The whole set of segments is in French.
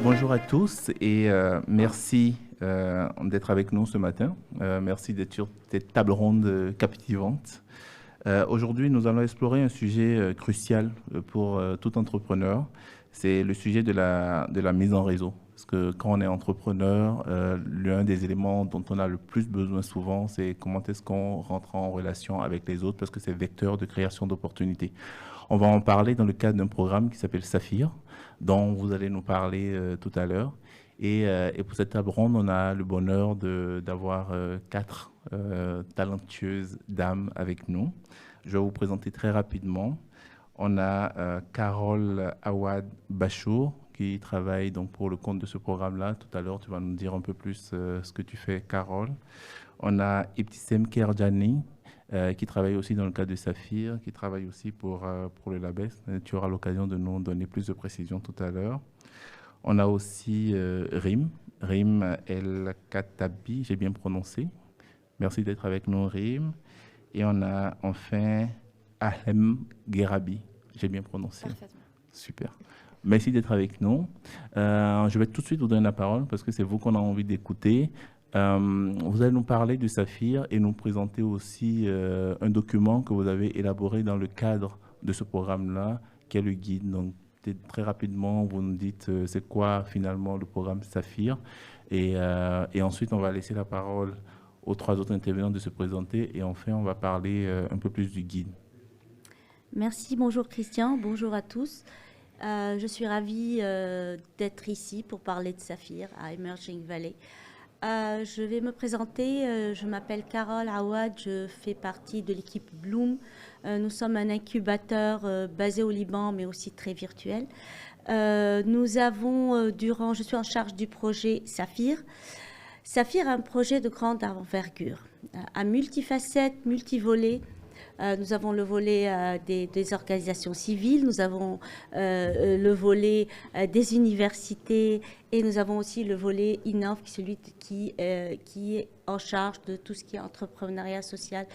Bonjour à tous et merci d'être avec nous ce matin. Merci d'être sur cette table ronde captivante. Aujourd'hui, nous allons explorer un sujet crucial pour tout entrepreneur. C'est le sujet de la mise en réseau. Parce que quand on est entrepreneur, l'un des éléments dont on a le plus besoin souvent, c'est comment est-ce qu'on rentre en relation avec les autres, parce que c'est vecteur de création d'opportunités. On va en parler dans le cadre d'un programme qui s'appelle Saphir, dont vous allez nous parler tout à l'heure. Et pour cette table ronde, on a le bonheur d'avoir quatre talentueuses dames avec nous. Je vais vous présenter très rapidement. On a Carole Awad Bachour, qui travaille donc pour le compte de ce programme-là. Tout à l'heure, tu vas nous dire un peu plus ce que tu fais, Carole. On a Ibtissem Kerjani, qui travaille aussi dans le cadre de Saphir, qui travaille aussi pour le Labes. Tu auras l'occasion de nous donner plus de précisions tout à l'heure. On a aussi Rim El Katabi, j'ai bien prononcé. Merci d'être avec nous, Rim. Et on a enfin Ahem Gerabi, j'ai bien prononcé. Parfaitement. Super. Merci d'être avec nous. Je vais tout de suite vous donner la parole parce que c'est vous qu'on a envie d'écouter. Vous allez nous parler du Saphir et nous présenter aussi un document que vous avez élaboré dans le cadre de ce programme-là, qui est le guide. Donc, très rapidement, vous nous dites c'est quoi finalement le programme Saphir. Et ensuite, on va laisser la parole aux trois autres intervenants de se présenter. Et enfin, on va parler un peu plus du guide. Merci, bonjour Christian, bonjour à tous. Je suis ravie d'être ici pour parler de Saphir à Emerging Valley. Je vais me présenter, je m'appelle Carole Awad, je fais partie de l'équipe Bloom. Nous sommes un incubateur basé au Liban, mais aussi très virtuel. Je suis en charge du projet Saphir. Saphir est un projet de grande envergure, à multifacettes, multivolets. Nous avons le volet des organisations civiles, nous avons le volet des universités et nous avons aussi le volet Innov, celui qui est en charge de tout ce qui est entrepreneuriat social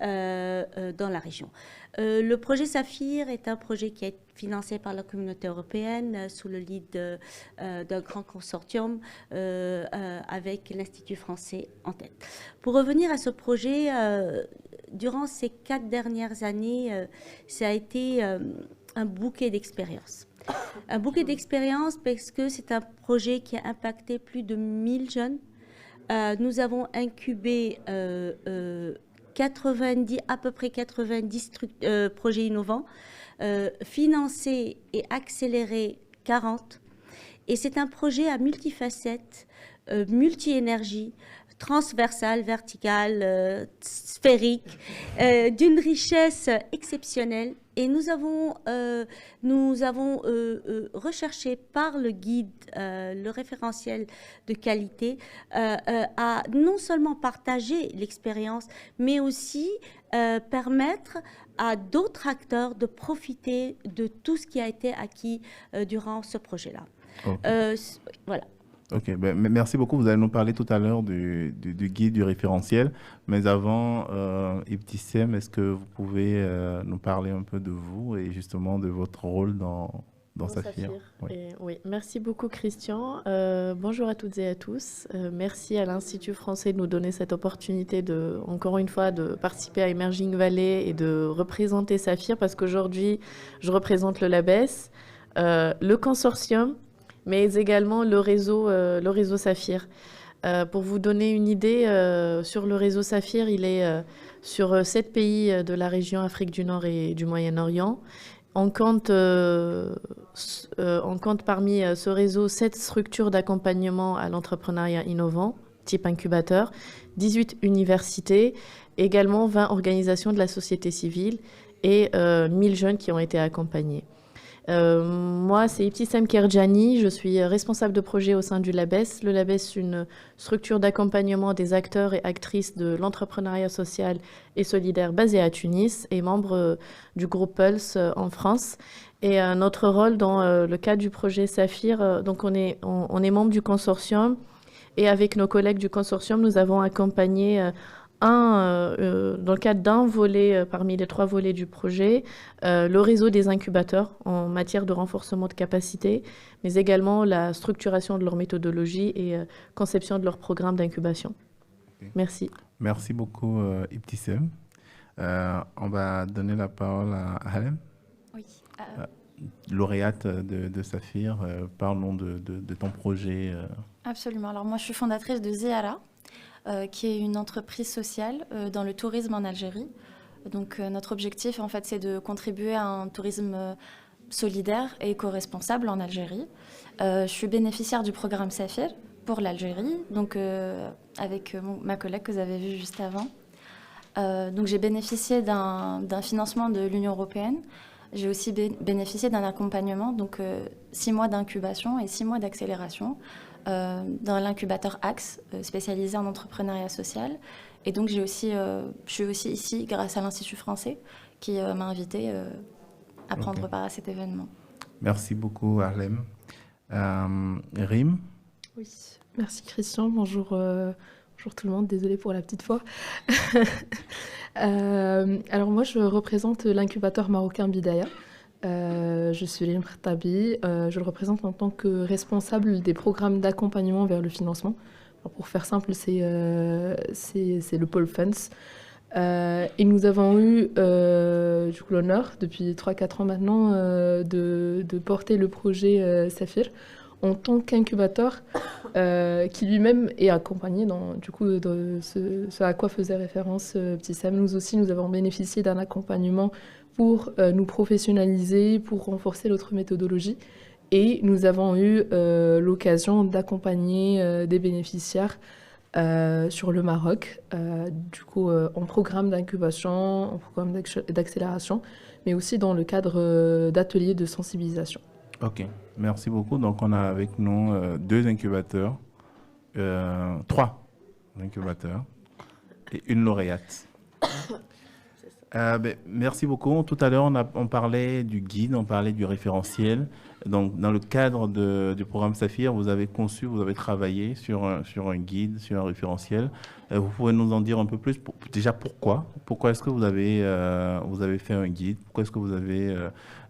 dans la région. Le projet Saphir est un projet qui est financé par la communauté européenne sous le lead d'un grand consortium avec l'Institut français en tête. Pour revenir à ce projet, durant ces 4 dernières années, ça a été un bouquet d'expériences. Un bouquet d'expériences parce que c'est un projet qui a impacté plus de 1000 jeunes. Nous avons incubé à peu près 90 projets innovants, financé et accéléré 40. Et c'est un projet à multifacettes, multi-énergie, transversale, verticale, sphérique, d'une richesse exceptionnelle. Et nous avons recherché par le guide, le référentiel de qualité, à non seulement partager l'expérience, mais aussi permettre à d'autres acteurs de profiter de tout ce qui a été acquis durant ce projet-là. Okay. Voilà. Ok, merci beaucoup. Vous allez nous parler tout à l'heure du guide, du référentiel. Mais avant, Ibtissem, est-ce que vous pouvez nous parler un peu de vous et justement de votre rôle dans Saphir? Oui. Oui, merci beaucoup Christian. Bonjour à toutes et à tous. Merci à l'Institut français de nous donner cette opportunité encore une fois, de participer à Emerging Valley et de représenter Saphir parce qu'aujourd'hui, je représente le Labes, le consortium, mais également le réseau Saphir. Pour vous donner une idée, sur le réseau Saphir, il est sur 7 pays de la région Afrique du Nord et du Moyen-Orient. On compte parmi ce réseau 7 structures d'accompagnement à l'entrepreneuriat innovant, type incubateur, 18 universités, également 20 organisations de la société civile et 1000 jeunes qui ont été accompagnés. Moi, c'est Ibtissem Kerjani, je suis responsable de projet au sein du Labes. Le Labes est une structure d'accompagnement des acteurs et actrices de l'entrepreneuriat social et solidaire basée à Tunis et membre du groupe Pulse en France. Et notre rôle dans le cadre du projet Saphir, donc on est membre du consortium et avec nos collègues du consortium, nous avons accompagné dans le cadre d'un volet parmi les 3 volets du projet, le réseau des incubateurs en matière de renforcement de capacité, mais également la structuration de leur méthodologie et conception de leur programme d'incubation. Ok. Merci. Merci beaucoup, Ibtissem. On va donner la parole à Halem, Oui. lauréate de Saphir. Parlons de ton projet. Absolument. Alors moi, je suis fondatrice de Zehara, qui est une entreprise sociale dans le tourisme en Algérie. Donc notre objectif, en fait, c'est de contribuer à un tourisme solidaire et éco-responsable en Algérie. Je suis bénéficiaire du programme Saphir pour l'Algérie, donc avec ma collègue que vous avez vue juste avant. Donc j'ai bénéficié d'un financement de l'Union européenne. J'ai aussi bénéficié d'un accompagnement, donc 6 mois d'incubation et 6 mois d'accélération dans l'incubateur Axe, spécialisé en entrepreneuriat social. Et donc je suis aussi ici grâce à l'Institut français qui m'a invitée à prendre part à cet événement. Merci beaucoup, Harlem. Rim? Oui, merci Christian. Bonjour, bonjour tout le monde. Désolée pour la petite voix. Alors moi, je représente l'incubateur marocain Bidaya. Je suis Rim Khattabi. Je le représente en tant que responsable des programmes d'accompagnement vers le financement. Alors, pour faire simple, c'est le pôle Funds. Et nous avons eu du coup, l'honneur, depuis 3-4 ans maintenant, de porter le projet Saphir en tant qu'incubateur qui lui-même est accompagné de ce à quoi faisait référence Petit Sam. Nous aussi, nous avons bénéficié d'un accompagnement pour nous professionnaliser, pour renforcer notre méthodologie. Et nous avons eu l'occasion d'accompagner des bénéficiaires sur le Maroc, du coup en programme d'incubation, en programme d'accélération, mais aussi dans le cadre d'ateliers de sensibilisation. Ok, merci beaucoup. Donc, on a avec nous 2 incubateurs, 3 incubateurs et une lauréate. Merci beaucoup. Tout à l'heure, on parlait du guide, on parlait du référentiel. Donc, dans le cadre du programme Saphir, vous avez travaillé sur un guide, sur un référentiel. Vous pouvez nous en dire un peu plus? Déjà, pourquoi? Pourquoi est-ce que vous avez fait un guide? Pourquoi est-ce que vous avez...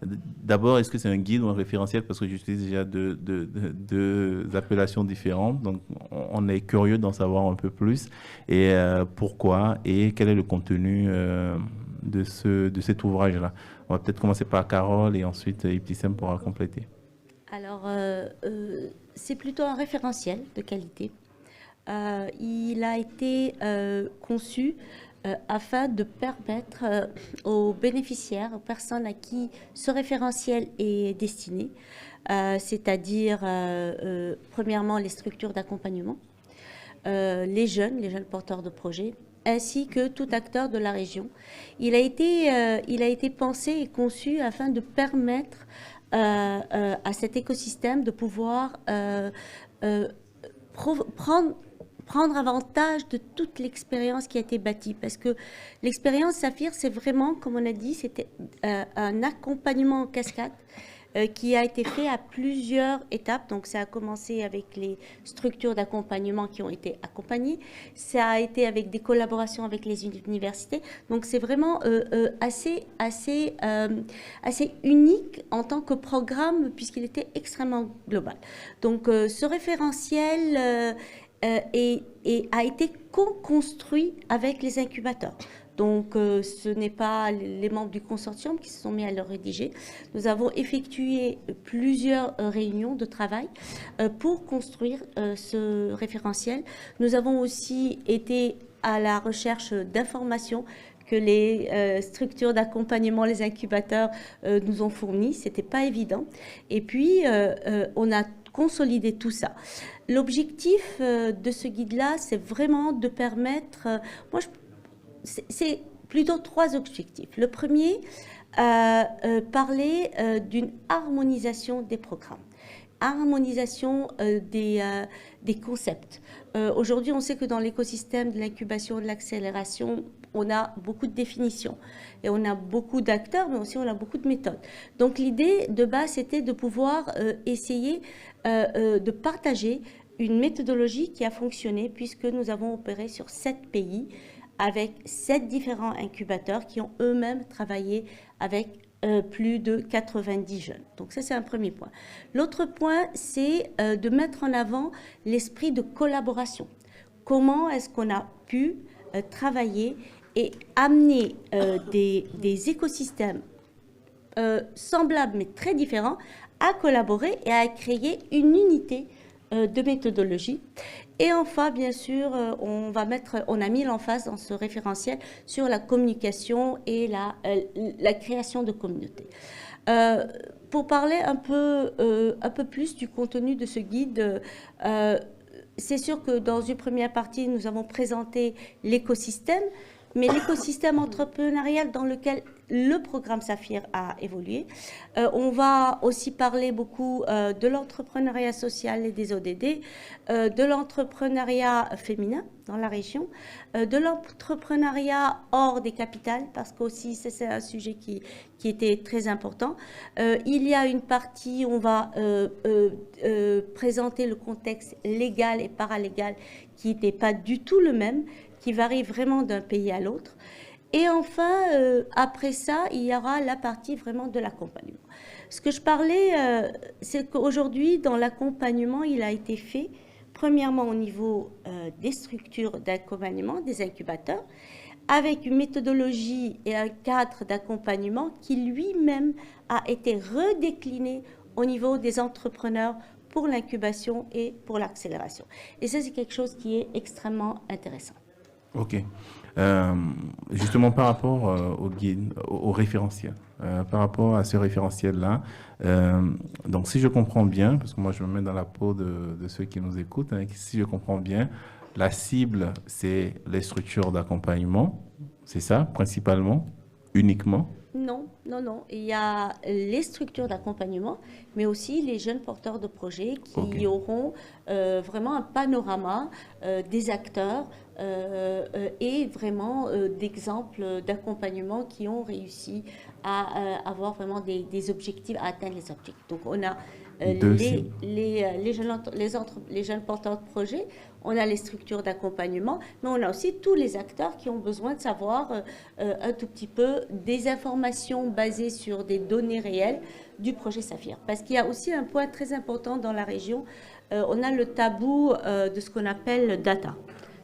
D'abord, est-ce que c'est un guide ou un référentiel? Parce que j'utilise déjà deux appellations différentes. Donc, on est curieux d'en savoir un peu plus. Et pourquoi? Et quel est le contenu de cet ouvrage-là? On va peut-être commencer par Carole et ensuite Ibtissem pourra compléter. Alors, c'est plutôt un référentiel de qualité. Il a été conçu afin de permettre aux bénéficiaires, aux personnes à qui ce référentiel est destiné, c'est-à-dire premièrement les structures d'accompagnement, les jeunes porteurs de projets, ainsi que tout acteur de la région. Il a été pensé et conçu afin de permettre à cet écosystème de pouvoir prendre avantage de toute l'expérience qui a été bâtie. Parce que l'expérience Saphir, c'est vraiment, comme on a dit, c'était un accompagnement en cascade qui a été fait à plusieurs étapes. Donc, ça a commencé avec les structures d'accompagnement qui ont été accompagnées. Ça a été avec des collaborations avec les universités. Donc, c'est vraiment assez unique en tant que programme puisqu'il était extrêmement global. Donc, ce référentiel a été co-construit avec les incubateurs. Donc, ce n'est pas les membres du consortium qui se sont mis à le rédiger. Nous avons effectué plusieurs réunions de travail pour construire ce référentiel. Nous avons aussi été à la recherche d'informations que les structures d'accompagnement, les incubateurs nous ont fournies. Ce n'était pas évident. Et puis, on a consolidé tout ça. L'objectif de ce guide-là, c'est vraiment de permettre... c'est plutôt 3 objectifs. Le premier, parler d'une harmonisation des programmes, harmonisation des concepts. Aujourd'hui, on sait que dans l'écosystème de l'incubation, de l'accélération, on a beaucoup de définitions et on a beaucoup d'acteurs, mais aussi on a beaucoup de méthodes. Donc l'idée de base, c'était de pouvoir essayer de partager une méthodologie qui a fonctionné puisque nous avons opéré sur 7 pays avec 7 différents incubateurs qui ont eux-mêmes travaillé avec plus de 90 jeunes. Donc ça, c'est un premier point. L'autre point, c'est de mettre en avant l'esprit de collaboration. Comment est-ce qu'on a pu travailler et amener des écosystèmes semblables mais très différents à collaborer et à créer une unité de méthodologie. Et enfin, bien sûr, on a mis l'emphase dans ce référentiel sur la communication et la création de communautés. Pour parler un peu plus du contenu de ce guide, c'est sûr que dans une première partie, nous avons présenté l'écosystème, mais l'écosystème entrepreneurial dans lequel le programme Saphir a évolué. On va aussi parler beaucoup de l'entrepreneuriat social et des ODD, de l'entrepreneuriat féminin dans la région, de l'entrepreneuriat hors des capitales, parce qu'aussi c'est un sujet qui était très important. Il y a une partie où on va présenter le contexte légal et paralégal qui n'était pas du tout le même, qui varie vraiment d'un pays à l'autre. Et enfin, après ça, il y aura la partie vraiment de l'accompagnement. Ce que je parlais, c'est qu'aujourd'hui, dans l'accompagnement, il a été fait, premièrement au niveau des structures d'accompagnement, des incubateurs, avec une méthodologie et un cadre d'accompagnement qui lui-même a été redécliné au niveau des entrepreneurs pour l'incubation et pour l'accélération. Et ça, c'est quelque chose qui est extrêmement intéressant. Ok. Justement, par rapport au guide, au référentiel, par rapport à ce référentiel-là, donc si je comprends bien, parce que moi je me mets dans la peau de ceux qui nous écoutent, hein, si je comprends bien, la cible, c'est les structures d'accompagnement, c'est ça, principalement, uniquement? Non. Il y a les structures d'accompagnement, mais aussi les jeunes porteurs de projets qui auront vraiment un panorama des acteurs et vraiment d'exemples d'accompagnement qui ont réussi à avoir vraiment des objectifs, à atteindre les objectifs. Donc on a les jeunes porteurs de projets, on a les structures d'accompagnement, mais on a aussi tous les acteurs qui ont besoin de savoir un tout petit peu des informations basées sur des données réelles du projet Saphir. Parce qu'il y a aussi un point très important dans la région, on a le tabou de ce qu'on appelle data.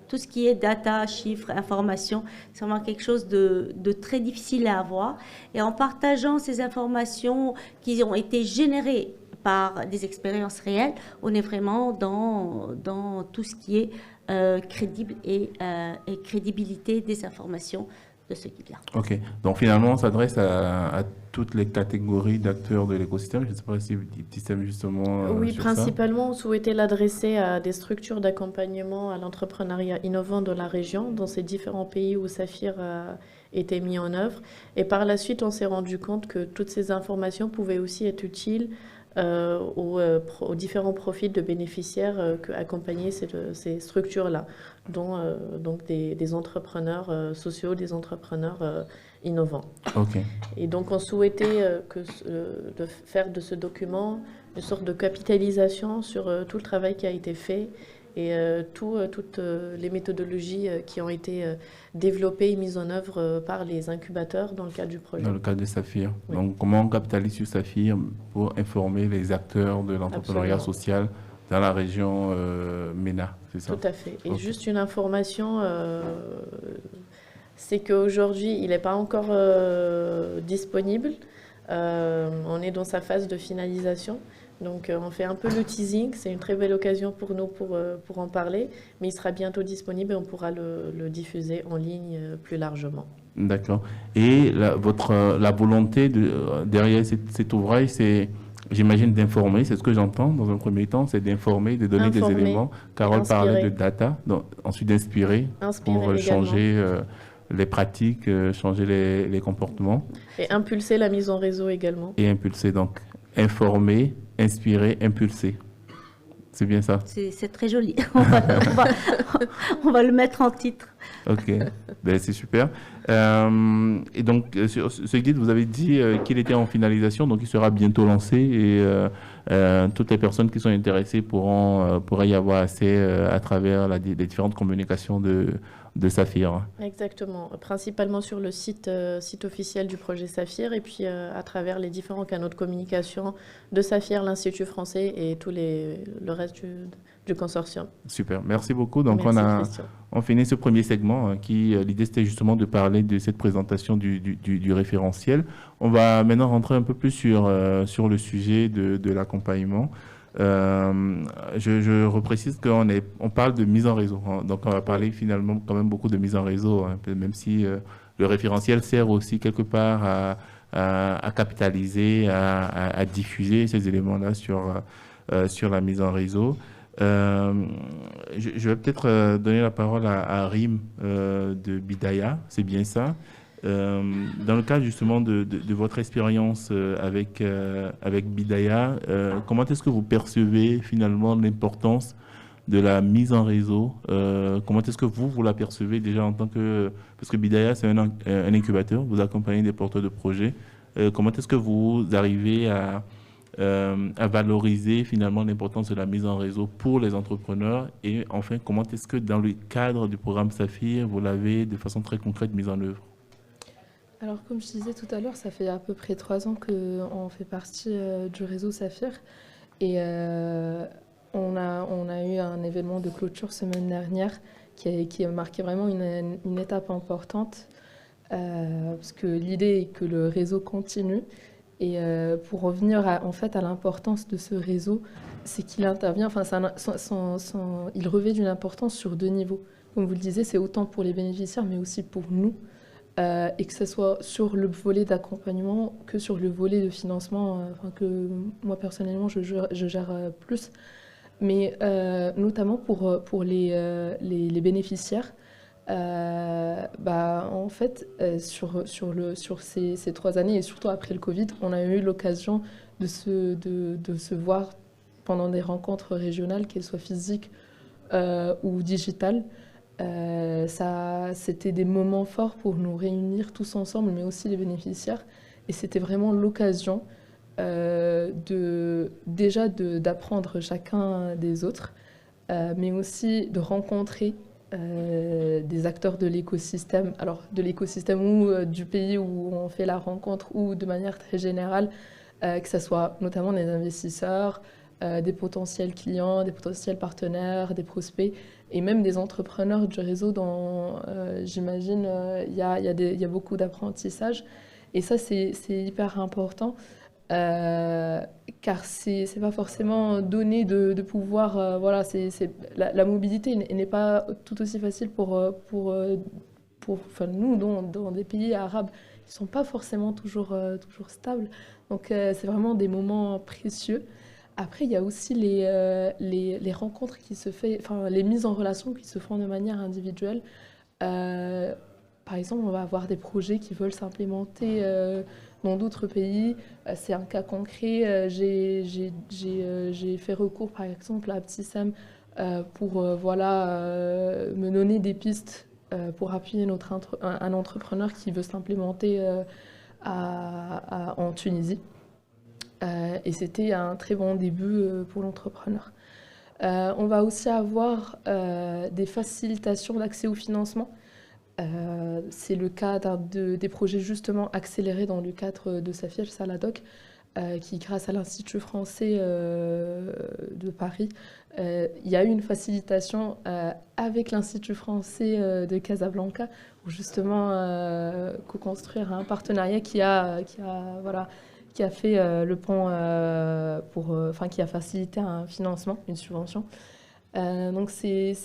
Tout ce qui est data, chiffres, informations, c'est vraiment quelque chose de très difficile à avoir. Et en partageant ces informations qui ont été générées par des expériences réelles, on est vraiment dans tout ce qui est crédible et crédibilité des informations de ce guide-là. Ok, donc finalement on s'adresse à toutes les catégories d'acteurs de l'écosystème. Je ne sais pas si l'écosystème justement... oui, principalement on souhaitait l'adresser à des structures d'accompagnement à l'entrepreneuriat innovant de la région, dans ces différents pays où Saphir a été mis en œuvre. Et par la suite, on s'est rendu compte que toutes ces informations pouvaient aussi être utiles aux différents profils de bénéficiaires qu'accompagnaient ces structures-là, dont donc des entrepreneurs sociaux, des entrepreneurs innovants. Okay. Et donc on souhaitait de faire de ce document une sorte de capitalisation sur tout le travail qui a été fait et toutes les méthodologies qui ont été développées et mises en œuvre par les incubateurs dans le cadre du projet. Dans le cadre de Saphir. Oui. Donc, comment on capitalise sur Saphir pour informer les acteurs de l'entrepreneuriat social dans la région MENA, c'est ça? Tout à fait. Et juste une information, c'est qu'aujourd'hui, il n'est pas encore disponible. On est dans sa phase de finalisation. Donc on fait un peu le teasing, c'est une très belle occasion pour nous pour en parler, mais il sera bientôt disponible et on pourra le diffuser en ligne plus largement. D'accord. Et la volonté derrière cet ouvrage, c'est, j'imagine, d'informer, c'est ce que j'entends dans un premier temps, c'est d'informer, de donner des éléments. Carole parlait de data, donc, ensuite d'inspirer pour changer les pratiques, changer les comportements. Et impulser la mise en réseau également. Et impulser, donc informer, inspirer, impulser. C'est bien ça? C'est très joli. On va le mettre en titre. Ok, ben, c'est super. Et donc, sur ce guide, vous avez dit qu'il était en finalisation, donc il sera bientôt lancé et toutes les personnes qui sont intéressées pourraient y avoir accès à travers les différentes communications de Saphir. Exactement, principalement sur le site officiel du projet Saphir et puis à travers les différents canaux de communication de Saphir, l'Institut français et le reste du consortium. Super, merci beaucoup. Donc, Merci, Christian. on finit ce premier segment l'idée c'était justement de parler de cette présentation du référentiel. On va maintenant rentrer un peu plus sur le sujet de l'accompagnement. Je reprécise on parle de mise en réseau, hein. Donc on va parler finalement quand même beaucoup de mise en réseau, hein, même si le référentiel sert aussi quelque part à capitaliser, à diffuser ces éléments-là sur la mise en réseau. Je vais peut-être donner la parole à Rim de Bidaya, c'est bien ça. Dans le cadre justement de votre expérience avec Bidaya, comment est-ce que vous percevez finalement l'importance de la mise en réseau? Comment est-ce que vous la percevez déjà en tant que... Parce que Bidaya, c'est un incubateur, vous accompagnez des porteurs de projets. Comment est-ce que vous arrivez à valoriser finalement l'importance de la mise en réseau pour les entrepreneurs? Et enfin, comment est-ce que dans le cadre du programme Saphir, vous l'avez de façon très concrète mise en œuvre? Alors, comme je disais tout à l'heure, ça fait à peu près 3 ans qu'on fait partie du réseau Saphir. Et on a eu un événement de clôture semaine dernière qui a marqué vraiment une étape importante. Parce que l'idée est que le réseau continue. Et pour revenir en fait à l'importance de ce réseau, c'est qu'il intervient, enfin, il revêt d'une importance sur 2 niveaux. Comme vous le disiez, c'est autant pour les bénéficiaires, mais aussi pour nous. Et que ce soit sur le volet d'accompagnement que sur le volet de financement, que moi personnellement je gère plus, mais notamment pour les bénéficiaires. En fait, sur ces 3 années et surtout après le Covid, on a eu l'occasion de se voir pendant des rencontres régionales, qu'elles soient physiques ou digitales. C'était des moments forts pour nous réunir tous ensemble, mais aussi les bénéficiaires. Et c'était vraiment l'occasion d'apprendre chacun des autres, mais aussi de rencontrer des acteurs de l'écosystème, alors de l'écosystème ou du pays où on fait la rencontre, ou de manière très générale, que ce soit notamment des investisseurs, des potentiels clients, des potentiels partenaires, des prospects, et même des entrepreneurs du réseau dont, j'imagine, il y a beaucoup d'apprentissage. Et ça, c'est hyper important, car c'est pas forcément donné de pouvoir... voilà, la mobilité n'est pas tout aussi facile pour nous, dans des pays arabes qui ne sont pas forcément toujours stables. Donc, c'est vraiment des moments précieux. Après, il y a aussi les rencontres qui se font, enfin, les mises en relation qui se font de manière individuelle. Par exemple, on va avoir des projets qui veulent s'implémenter dans d'autres pays. C'est un cas concret. J'ai fait recours, par exemple, à Abtissem pour me donner des pistes pour appuyer un entrepreneur qui veut s'implémenter en Tunisie. Et c'était un très bon début pour l'entrepreneur. On va aussi avoir des facilitations d'accès au financement. C'est le cas des projets justement accélérés dans le cadre de Saphir Saladoc, qui, grâce à l'Institut français de Paris, il y a eu une facilitation avec l'Institut français de Casablanca pour justement co-construire un partenariat qui a fait le pont qui a facilité un financement, une subvention. Donc c'est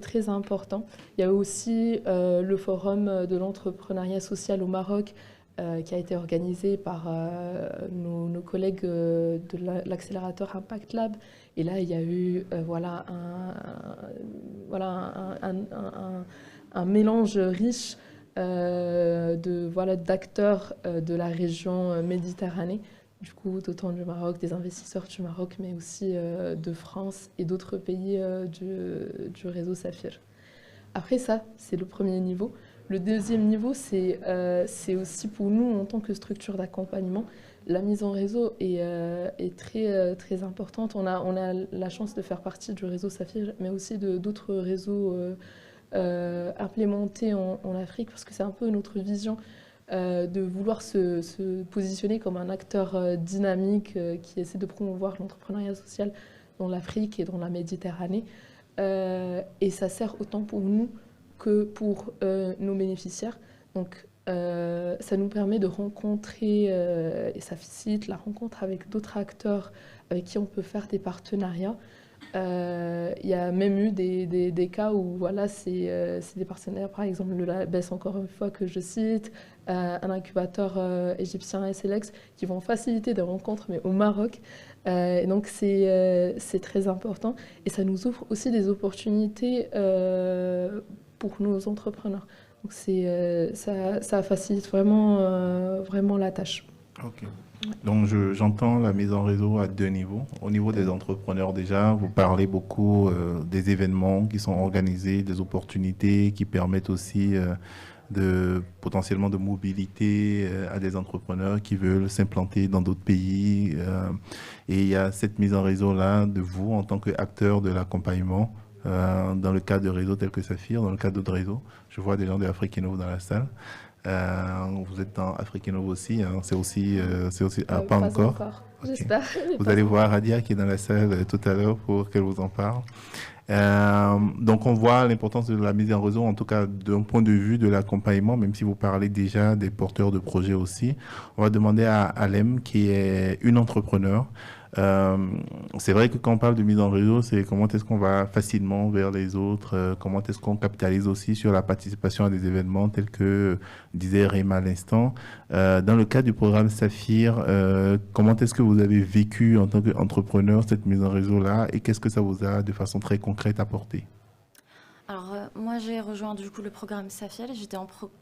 très important. Il y a aussi le forum de l'entrepreneuriat social au Maroc qui a été organisé par nos collègues de l'accélérateur Impact Lab. Et là, il y a eu un mélange riche d'acteurs de la région Méditerranée, du coup, autant du Maroc, des investisseurs du Maroc, mais aussi de France et d'autres pays du réseau Saphir. Après ça, c'est le premier niveau. Le deuxième niveau, c'est aussi pour nous, en tant que structure d'accompagnement, la mise en réseau est très importante. On a la chance de faire partie du réseau Saphir, mais aussi d'autres réseaux implémentés en Afrique, parce que c'est un peu notre vision de vouloir se positionner comme un acteur dynamique qui essaie de promouvoir l'entrepreneuriat social dans l'Afrique et dans la Méditerranée. Et ça sert autant pour nous que pour nos bénéficiaires. Donc, ça nous permet de rencontrer, et ça facilite la rencontre avec d'autres acteurs avec qui on peut faire des partenariats. Il y a même eu des cas où voilà, c'est des partenaires, par exemple le LABES, encore une fois, que je cite, un incubateur égyptien SLX, qui vont faciliter des rencontres, mais au Maroc. Et donc c'est très important. Et ça nous ouvre aussi des opportunités pour nos entrepreneurs. Donc ça facilite vraiment la tâche. Ok. Donc j'entends la mise en réseau à deux niveaux. Au niveau des entrepreneurs déjà, vous parlez beaucoup des événements qui sont organisés, des opportunités qui permettent aussi potentiellement de mobilité à des entrepreneurs qui veulent s'implanter dans d'autres pays. Et il y a cette mise en réseau-là de vous en tant qu'acteur de l'accompagnement dans le cadre de réseaux tels que Saphir, dans le cadre d'autres réseaux. Je vois des gens de Africanovo dans la salle. Vous êtes dans Africanovo aussi, hein, c'est aussi pas encore. Okay. J'espère. Vous allez voir Radia qui est dans la salle tout à l'heure pour qu'elle vous en parle. Donc on voit l'importance de la mise en réseau, en tout cas d'un point de vue de l'accompagnement, même si vous parlez déjà des porteurs de projets aussi. On va demander à Alem, qui est une entrepreneure. C'est vrai que quand on parle de mise en réseau, c'est comment est-ce qu'on va facilement vers les autres, comment est-ce qu'on capitalise aussi sur la participation à des événements tels que disait Réma à l'instant. Dans le cadre du programme Saphir, comment est-ce que vous avez vécu en tant qu'entrepreneur cette mise en réseau-là et qu'est-ce que ça vous a de façon très concrète apporté? Alors, moi, j'ai rejoint du coup le programme Saphir. J'étais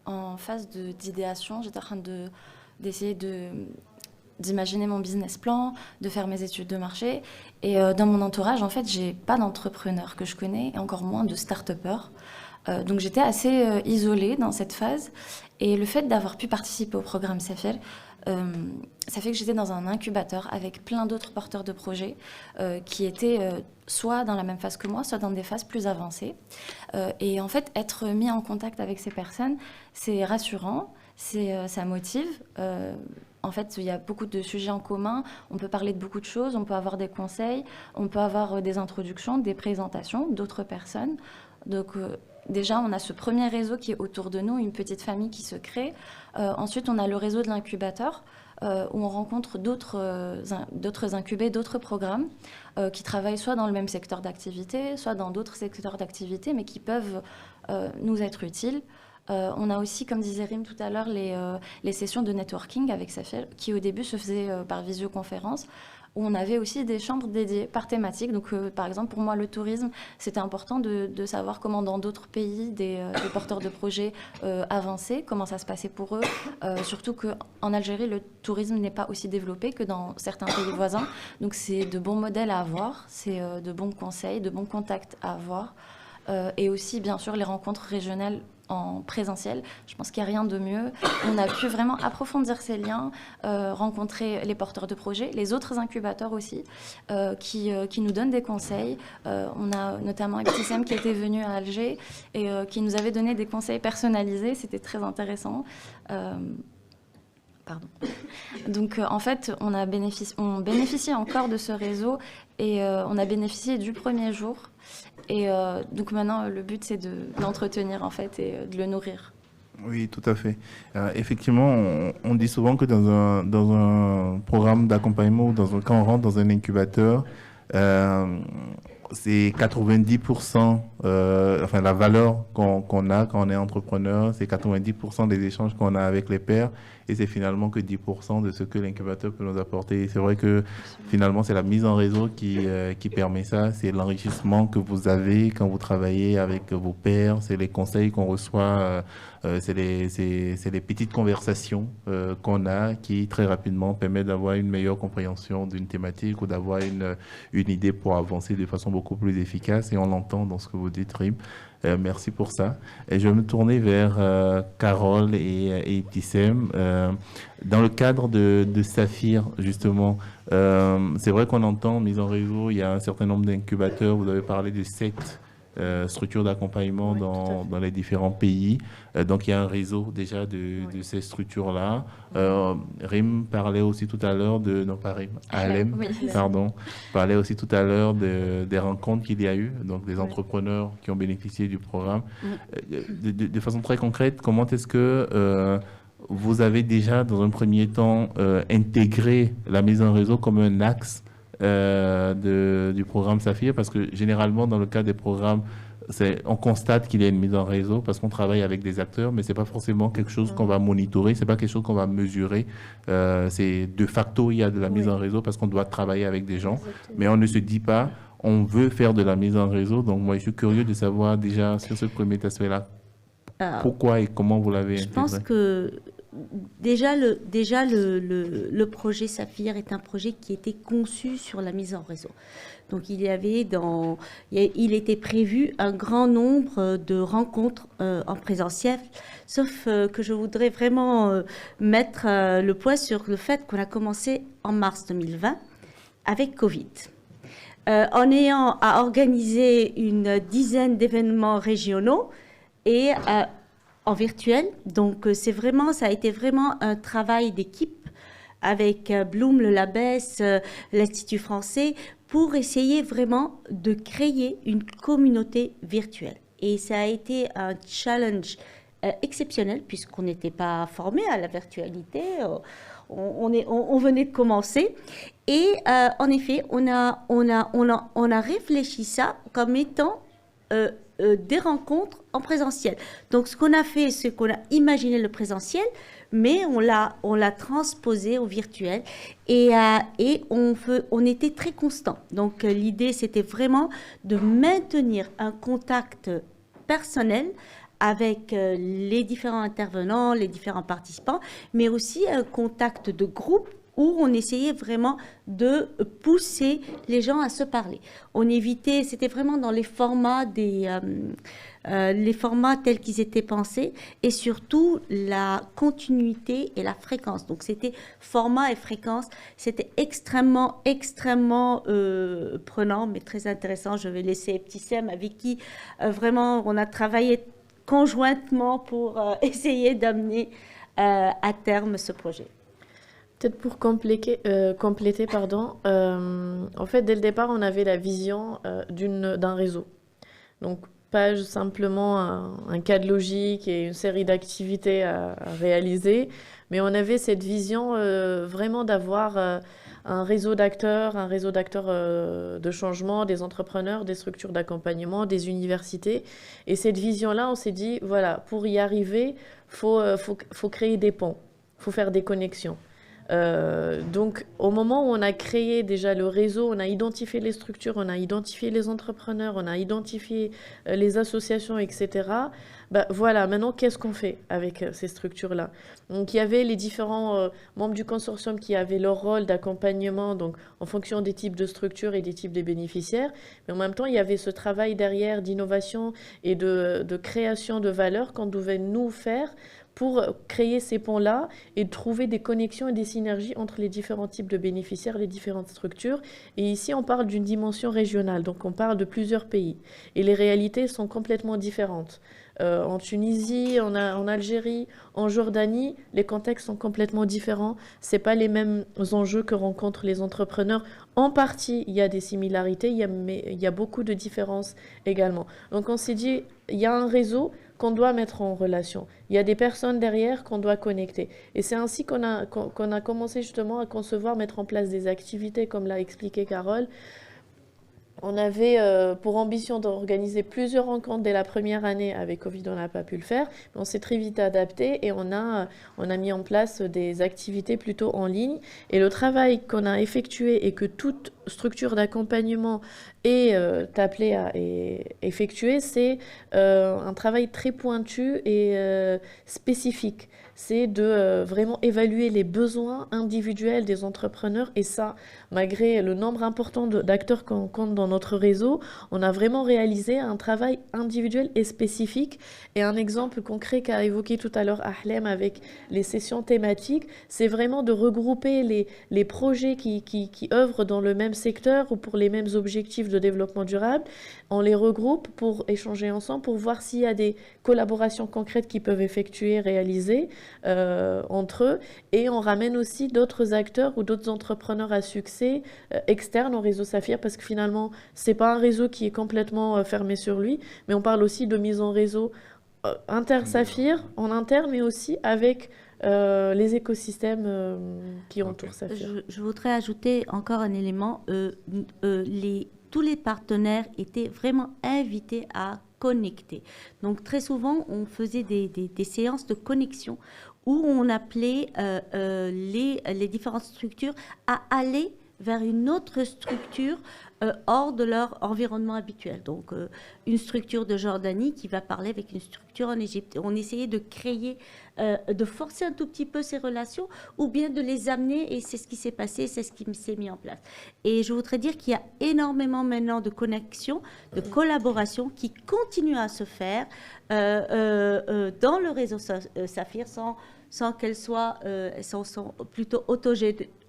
en phase d'idéation. J'étais en train d'essayer d'imaginer mon business plan, de faire mes études de marché. Et dans mon entourage, en fait, j'ai pas d'entrepreneurs que je connais, et encore moins de start-upers. Donc j'étais assez isolée dans cette phase. Et le fait d'avoir pu participer au programme Saphir, ça fait que j'étais dans un incubateur avec plein d'autres porteurs de projets qui étaient soit dans la même phase que moi, soit dans des phases plus avancées. Et en fait, être mis en contact avec ces personnes, c'est rassurant, ça motive. En fait, il y a beaucoup de sujets en commun. On peut parler de beaucoup de choses, on peut avoir des conseils, on peut avoir des introductions, des présentations d'autres personnes. Donc, déjà, on a ce premier réseau qui est autour de nous, une petite famille qui se crée. Ensuite, on a le réseau de l'incubateur, où on rencontre d'autres incubés, d'autres programmes qui travaillent soit dans le même secteur d'activité, soit dans d'autres secteurs d'activité, mais qui peuvent nous être utiles. On a aussi, comme disait Rim tout à l'heure, les sessions de networking avec Saphir, qui au début se faisaient par visioconférence, où on avait aussi des chambres dédiées par thématique. Donc, par exemple, pour moi, le tourisme, c'était important de savoir comment dans d'autres pays, des porteurs de projets avançaient, comment ça se passait pour eux. Surtout qu'en Algérie, le tourisme n'est pas aussi développé que dans certains pays voisins. Donc, c'est de bons modèles à avoir, c'est de bons conseils, de bons contacts à avoir. Et aussi, bien sûr, les rencontres régionales en présentiel. Je pense qu'il n'y a rien de mieux. On a pu vraiment approfondir ces liens, rencontrer les porteurs de projets, les autres incubateurs aussi, qui nous donnent des conseils. On a notamment Ibtissam qui était venu à Alger et qui nous avait donné des conseils personnalisés. C'était très intéressant. Pardon. Donc, en fait, on bénéficie encore de ce réseau et on a bénéficié du premier jour. Et donc maintenant, le but, c'est de l'entretenir, en fait, et de le nourrir. Oui, tout à fait. Effectivement, on dit souvent que dans un programme d'accompagnement ou quand on rentre dans un incubateur, c'est 90%, enfin la valeur qu'on a quand on est entrepreneur, c'est 90% des échanges qu'on a avec les pairs et c'est finalement que 10% de ce que l'incubateur peut nous apporter. Et c'est vrai que finalement c'est la mise en réseau qui permet ça, c'est l'enrichissement que vous avez quand vous travaillez avec vos pairs, c'est les conseils qu'on reçoit, c'est les petites conversations qu'on a qui très rapidement permettent d'avoir une meilleure compréhension d'une thématique ou d'avoir une idée pour avancer de façon beaucoup plus efficace et on l'entend dans ce que vous dites, Rim. Merci pour ça. Et je vais me tourner vers Carole et Tissem. Dans le cadre de Saphir, justement, c'est vrai qu'on entend mise en réseau, il y a un certain nombre d'incubateurs. Vous avez parlé de 7 structures d'accompagnement Oui, tout à fait. dans les différents pays. Donc, il y a un réseau déjà de ces structures-là. Rim parlait aussi tout à l'heure de... Non, pas Rim, Alem, Oui. pardon. Parlait aussi tout à l'heure des rencontres qu'il y a eu, donc des Oui. entrepreneurs qui ont bénéficié du programme. Oui. De façon très concrète, comment est-ce que vous avez déjà, dans un premier temps, intégré la mise en réseau comme un axe du programme Saphir? Parce que généralement, dans le cas des programmes, on constate qu'il y a une mise en réseau parce qu'on travaille avec des acteurs, mais c'est pas forcément quelque chose qu'on va monitorer, c'est pas quelque chose qu'on va mesurer. C'est de facto, il y a de la mise Oui. en réseau parce qu'on doit travailler avec des gens, Exactement. mais on ne se dit pas, on veut faire de la mise en réseau. Donc moi, je suis curieux de savoir déjà sur ce premier aspect-là, Euh, pourquoi et comment vous l'avez Je pense intégré. que déjà le projet Saphir est un projet qui était conçu sur la mise en réseau. Donc il était prévu un grand nombre de rencontres en présentiel, sauf que je voudrais vraiment mettre le poids sur le fait qu'on a commencé en mars 2020 avec Covid. En ayant à organiser une dizaine d'événements régionaux et en virtuel. Donc, ça a été vraiment un travail d'équipe avec Bloom, le Labès, l'Institut français, pour essayer vraiment de créer une communauté virtuelle. Et ça a été un challenge exceptionnel puisqu'on n'était pas formé à la virtualité. On venait de commencer. Et en effet, on a réfléchi ça comme étant des rencontres en présentiel. Donc, ce qu'on a fait, c'est qu'on a imaginé le présentiel, mais on l'a transposé au virtuel et on était très constant. Donc, l'idée, c'était vraiment de maintenir un contact personnel avec les différents intervenants, les différents participants, mais aussi un contact de groupe où on essayait vraiment de pousser les gens à se parler. On évitait, c'était vraiment dans les formats les formats tels qu'ils étaient pensés et surtout la continuité et la fréquence. Donc c'était format et fréquence, c'était extrêmement prenant, mais très intéressant. Je vais laisser Tissem avec qui vraiment on a travaillé conjointement pour essayer d'amener à terme ce projet. Peut-être pour compléter, en fait, dès le départ, on avait la vision d'un réseau. Donc, pas simplement un cadre logique et une série d'activités à réaliser, mais on avait cette vision vraiment d'avoir un réseau d'acteurs de changement, des entrepreneurs, des structures d'accompagnement, des universités. Et cette vision-là, on s'est dit, voilà, pour y arriver, faut créer des ponts, faut faire des connexions. Donc, au moment où on a créé déjà le réseau, on a identifié les structures, on a identifié les entrepreneurs, on a identifié les associations, etc. Voilà, maintenant, qu'est-ce qu'on fait avec ces structures-là? Donc, il y avait les différents membres du consortium qui avaient leur rôle d'accompagnement, donc en fonction des types de structures et des types de bénéficiaires. Mais en même temps, il y avait ce travail derrière d'innovation et de création de valeur qu'on devait nous faire pour créer ces ponts-là et trouver des connexions et des synergies entre les différents types de bénéficiaires, les différentes structures. Et ici, on parle d'une dimension régionale, donc on parle de plusieurs pays. Et les réalités sont complètement différentes. En Tunisie, en Algérie, en Jordanie, les contextes sont complètement différents. Ce n'est pas les mêmes enjeux que rencontrent les entrepreneurs. En partie, il y a des similarités, mais il y a beaucoup de différences également. Donc on s'est dit, il y a un réseau qu'on doit mettre en relation. Il y a des personnes derrière qu'on doit connecter. Et c'est ainsi qu'on a commencé justement à concevoir, mettre en place des activités, comme l'a expliqué Carole. On avait pour ambition d'organiser plusieurs rencontres dès la première année. Avec Covid, on n'a pas pu le faire. Mais on s'est très vite adapté et on a mis en place des activités plutôt en ligne. Et le travail qu'on a effectué et que toutes structure d'accompagnement est appelée à effectuer, c'est un travail très pointu et spécifique. C'est de vraiment évaluer les besoins individuels des entrepreneurs. Et ça, malgré le nombre important d'acteurs qu'on compte dans notre réseau, on a vraiment réalisé un travail individuel et spécifique. Et un exemple concret qu'a évoqué tout à l'heure Ahlem avec les sessions thématiques, c'est vraiment de regrouper les projets qui œuvrent dans le même secteur ou pour les mêmes objectifs de développement durable. On les regroupe pour échanger ensemble, pour voir s'il y a des collaborations concrètes qu'ils peuvent effectuer, réaliser entre eux. Et on ramène aussi d'autres acteurs ou d'autres entrepreneurs à succès externes au réseau Saphir, parce que finalement, c'est pas un réseau qui est complètement fermé sur lui, mais on parle aussi de mise en réseau inter-Saphir, en interne, mais aussi avec les écosystèmes qui entourent Saphir. Je voudrais ajouter encore un élément. Tous les partenaires étaient vraiment invités à connecter. Donc très souvent, on faisait des séances de connexion où on appelait les différentes structures à aller vers une autre structure hors de leur environnement habituel. Donc, une structure de Jordanie qui va parler avec une structure en Égypte. On essayait de créer, de forcer un tout petit peu ces relations ou bien de les amener, et c'est ce qui s'est passé, c'est ce qui s'est mis en place. Et je voudrais dire qu'il y a énormément maintenant de connexions, de collaborations qui continuent à se faire dans le réseau Saphir sans qu'elles soient sont plutôt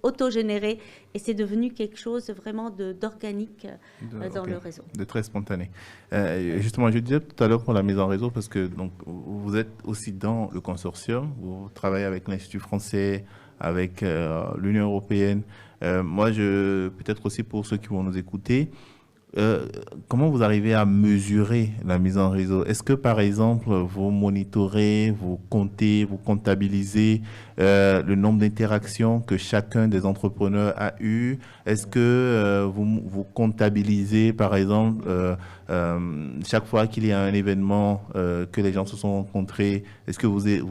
autogénérées, et c'est devenu quelque chose vraiment d'organique dans le réseau. De très spontané. Justement, je disais tout à l'heure pour la mise en réseau, parce que donc, vous êtes aussi dans le consortium, vous travaillez avec l'Institut français, avec l'Union européenne. Moi, peut-être aussi pour ceux qui vont nous écouter, comment vous arrivez à mesurer la mise en réseau? Est-ce que, par exemple, vous monitorez, vous comptez, vous comptabilisez le nombre d'interactions que chacun des entrepreneurs a eu? Est-ce que vous comptabilisez, par exemple, chaque fois qu'il y a un événement que les gens se sont rencontrés, est-ce que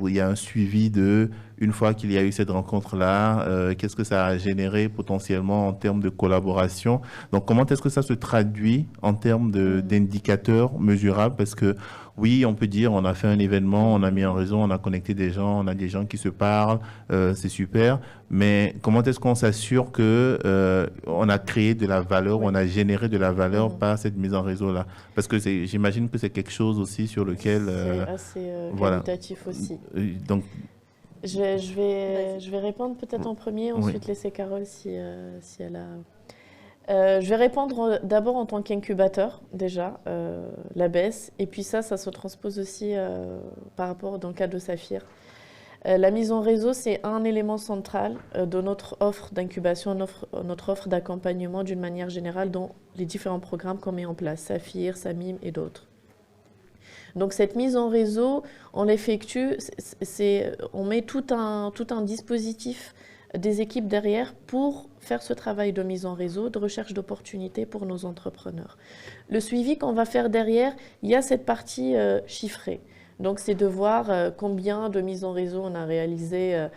il y a un suivi de une fois qu'il y a eu cette rencontre-là, qu'est-ce que ça a généré potentiellement en termes de collaboration? Donc, comment est-ce que ça se traduit en termes d'indicateurs mesurables? Parce que oui, on peut dire, on a fait un événement, on a mis en réseau, on a connecté des gens, on a des gens qui se parlent, c'est super. Mais comment est-ce qu'on s'assure que on a créé de la valeur, on a généré de la valeur par cette mise en réseau-là? Parce que j'imagine que c'est quelque chose aussi sur lequel... c'est assez qualitatif aussi. Donc, je vais répondre peut-être en premier, ensuite laisser Carole si elle a... je vais répondre d'abord en tant qu'incubateur, déjà, l'ABS, et puis ça se transpose aussi par rapport dans le cas de Saphir. La mise en réseau, c'est un élément central de notre offre d'incubation, notre offre d'accompagnement d'une manière générale dans les différents programmes qu'on met en place, Saphir, Samim et d'autres. Donc cette mise en réseau, on l'effectue, on met tout un dispositif des équipes derrière pour faire ce travail de mise en réseau, de recherche d'opportunités pour nos entrepreneurs. Le suivi qu'on va faire derrière, il y a cette partie chiffrée. Donc c'est de voir combien de mises en réseau on a réalisé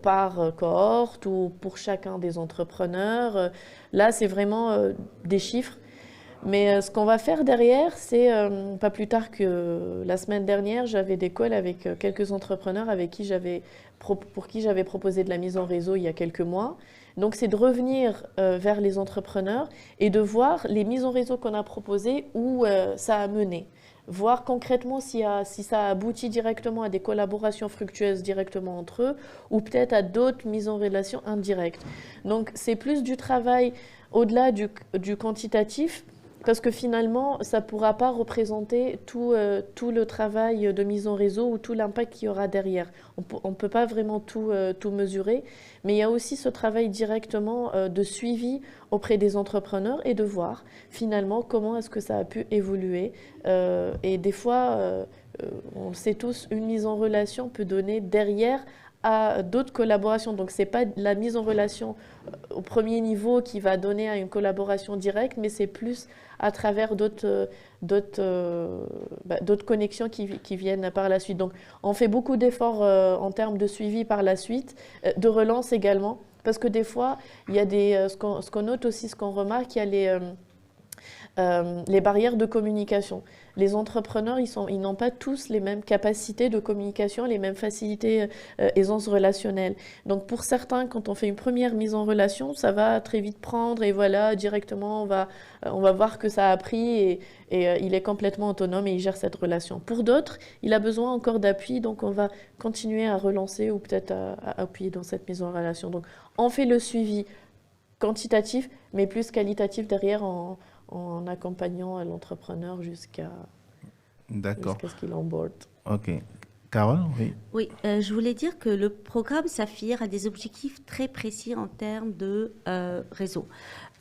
par cohorte ou pour chacun des entrepreneurs. Là, c'est vraiment des chiffres. Mais ce qu'on va faire derrière, c'est pas plus tard que la semaine dernière, j'avais des calls avec quelques entrepreneurs pour qui j'avais proposé de la mise en réseau il y a quelques mois. Donc c'est de revenir vers les entrepreneurs et de voir les mises en réseau qu'on a proposées, où ça a mené. Voir concrètement si ça aboutit directement à des collaborations fructueuses directement entre eux, ou peut-être à d'autres mises en relation indirectes. Donc c'est plus du travail au-delà du quantitatif, parce que finalement, ça ne pourra pas représenter tout le travail de mise en réseau ou tout l'impact qu'il y aura derrière. On ne peut pas vraiment tout mesurer, mais il y a aussi ce travail directement de suivi auprès des entrepreneurs et de voir finalement comment est-ce que ça a pu évoluer. Et des fois, on le sait tous, une mise en relation peut donner derrière à d'autres collaborations. Donc, ce n'est pas la mise en relation au premier niveau qui va donner à une collaboration directe, mais c'est plus à travers d'autres connexions qui viennent par la suite. Donc, on fait beaucoup d'efforts en termes de suivi par la suite, de relance également. Parce que des fois, il y a ce qu'on note aussi, ce qu'on remarque, il y a les barrières de communication. Les entrepreneurs, ils n'ont pas tous les mêmes capacités de communication, les mêmes facilités, aisances relationnelles. Donc pour certains, quand on fait une première mise en relation, ça va très vite prendre et voilà, directement, on va voir que ça a pris et il est complètement autonome et il gère cette relation. Pour d'autres, il a besoin encore d'appui, donc on va continuer à relancer ou peut-être à appuyer dans cette mise en relation. Donc on fait le suivi quantitatif, mais plus qualitatif derrière en accompagnant l'entrepreneur jusqu'à ce qu'il onboard. OK. Carole, oui. Oui, je voulais dire que le programme Saphir a des objectifs très précis en termes de réseau.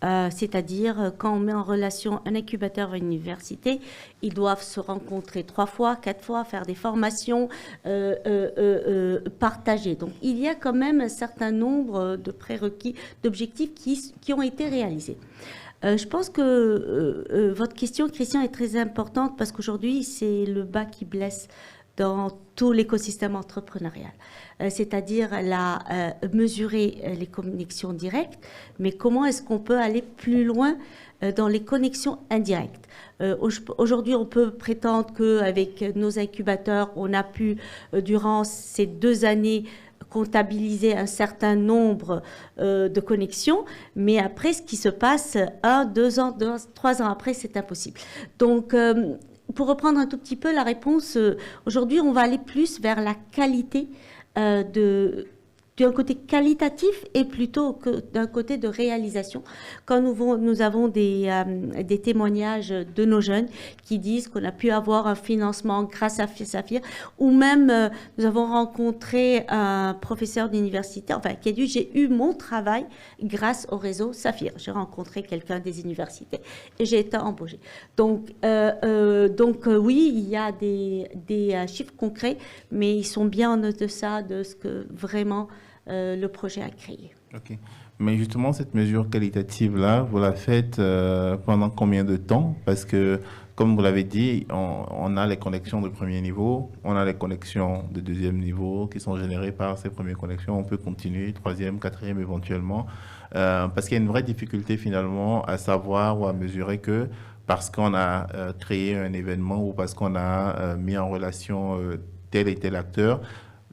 C'est-à-dire, quand on met en relation un incubateur et une université, ils doivent se rencontrer 3 fois, 4 fois, faire des formations, partager. Donc, il y a quand même un certain nombre de prérequis, d'objectifs qui ont été réalisés. Je pense que votre question, Christian, est très importante parce qu'aujourd'hui, c'est le bas qui blesse dans tout l'écosystème entrepreneurial. C'est-à-dire mesurer les connexions directes, mais comment est-ce qu'on peut aller plus loin dans les connexions indirectes. Aujourd'hui, on peut prétendre qu'avec nos incubateurs, on a pu, durant ces 2 années, comptabiliser un certain nombre de connexions, mais après, ce qui se passe 1, 2 ans, 3 ans après, c'est impossible. Donc, pour reprendre un tout petit peu la réponse, aujourd'hui, on va aller plus vers la qualité d'un côté qualitatif et plutôt que d'un côté de réalisation. Quand nous avons des témoignages de nos jeunes qui disent qu'on a pu avoir un financement grâce à Saphir, ou même nous avons rencontré un professeur d'université, qui a dit j'ai eu mon travail grâce au réseau Saphir. J'ai rencontré quelqu'un des universités et j'ai été embauchée. Donc oui, il y a des chiffres concrets, mais ils sont bien en deçà de ce que vraiment le projet a créé. OK. Mais justement, cette mesure qualitative-là, vous la faites pendant combien de temps? Parce que, comme vous l'avez dit, on a les connexions de premier niveau, on a les connexions de deuxième niveau qui sont générées par ces premières connexions. On peut continuer, troisième, quatrième éventuellement. Parce qu'il y a une vraie difficulté finalement à savoir ou à mesurer que parce qu'on a créé un événement ou parce qu'on a mis en relation tel et tel acteur,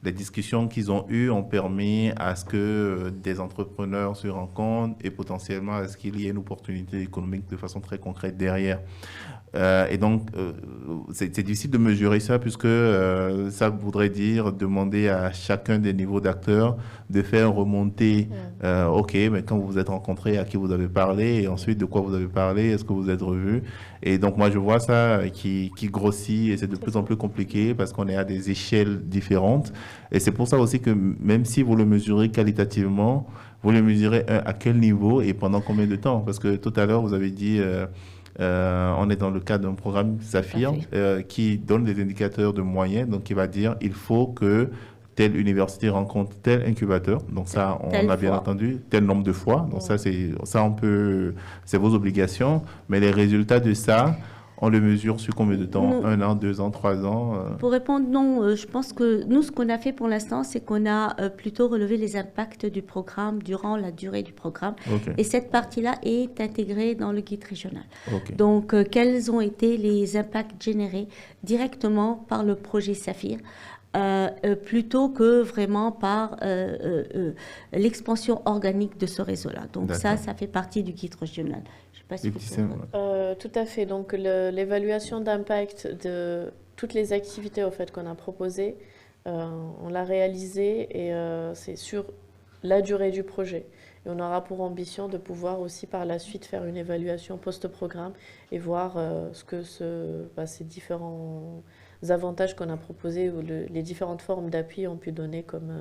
les discussions qu'ils ont eues ont permis à ce que des entrepreneurs se rencontrent et potentiellement à ce qu'il y ait une opportunité économique de façon très concrète derrière. Et donc, c'est difficile de mesurer ça puisque ça voudrait dire demander à chacun des niveaux d'acteurs de faire remonter, OK, mais quand vous vous êtes rencontrés, à qui vous avez parlé et ensuite de quoi vous avez parlé, est-ce que vous êtes revus? Et donc, moi, je vois ça qui grossit et c'est de plus en plus compliqué parce qu'on est à des échelles différentes. Et c'est pour ça aussi que même si vous le mesurez qualitativement, vous le mesurez à quel niveau et pendant combien de temps? Parce que tout à l'heure, vous avez dit... on est dans le cadre d'un programme Saphir qui donne des indicateurs de moyens, donc qui va dire il faut que telle université rencontre tel incubateur, donc ça on a bien entendu, tel nombre de fois, donc ça c'est vos obligations, mais les résultats de ça, on le mesure sur combien de temps? 1 an, 2 ans, 3 ans Pour répondre, non. Je pense que nous, ce qu'on a fait pour l'instant, c'est qu'on a plutôt relevé les impacts du programme durant la durée du programme. Okay. Et cette partie-là est intégrée dans le guide régional. Okay. Donc, quels ont été les impacts générés directement par le projet Saphir plutôt que vraiment par l'expansion organique de ce réseau-là. Donc ça fait partie du guide régional. Je sais pas si tout à fait. Donc l'évaluation d'impact de toutes les activités au fait qu'on a proposées, on l'a réalisée et c'est sur la durée du projet. Et on aura pour ambition de pouvoir aussi par la suite faire une évaluation post-programme et voir ce que ces différents avantages qu'on a proposés ou les différentes formes d'appui ont pu donner comme